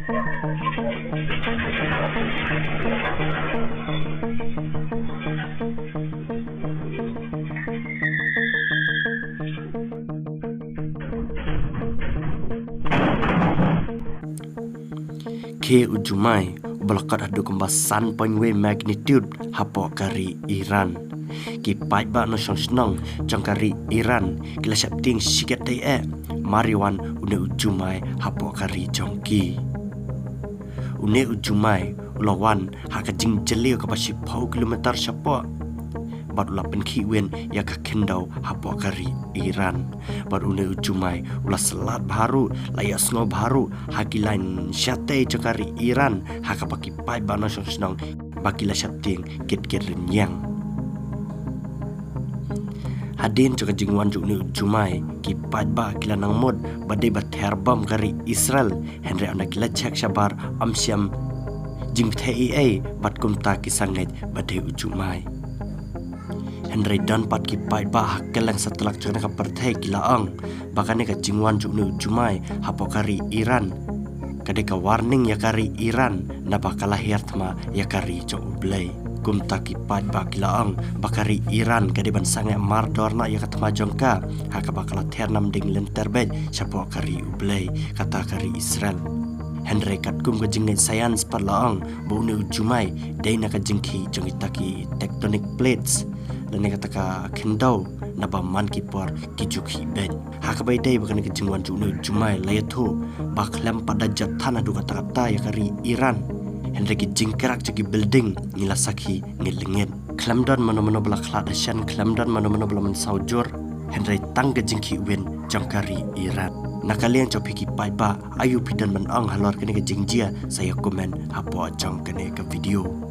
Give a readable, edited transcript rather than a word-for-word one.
Ke ujumai balakat adu kembasan poinwe magnitude hapo kari Iran. Ki pai ba no snong jong kari Iran kila sapting sigat dai mariwan une ujumai hapo kari jongki. Une ujumai ulawan haka jing jelio ka pasi pau kilometer sapo. Bat ula penki wen ya ka kendau hapo kari Iran. Bat une ujumai ula selat baru layak sngo baru haki lain syate cakari Iran haka paki pai bana snong baki la syapting kit renyang. Hadin caka jingwan juk ni ujumai ki pai ba kila nang mod badai bat herbam kari Israel Henry anak kila cek sabar amsyam jing thei bat kumta kisangait badai ujumai. Henry dan pat ki pai ba hakkelang setelah cakna ka perthai kilaang bakane ka jingwan juk ni ujumai hapo kari Iran kade ka warning ya kari Iran na bakala hertma ya kari jo ublay kumta ki pai ba kilaang bakari Iran kade ban sange mardorna ya katma jongka haka bakala ternam ding lenterbej sapo kari ublay kata kari Israel. Henry kat kum ka jingai science parlaang bu ni ujumai dai na ka jingki jongitaki tectonic plates dan yang kata kendau naba man kipor kijuk hiben hakabai dai bakane ke jingwan junu jumai layathu baklam pada jathan adu kata ya kari Iran Henry ki jingkerak jagi building nilasaki ngilingen klamdan mano-mano bela kladasyan klamdan mano-mano bela mensaujur Henry tang ke jingki wen jangkari Iran nakalian copi ki pai ba ayu pidan menang halor kene ke jingjia saya komen hapo jang kene ke video.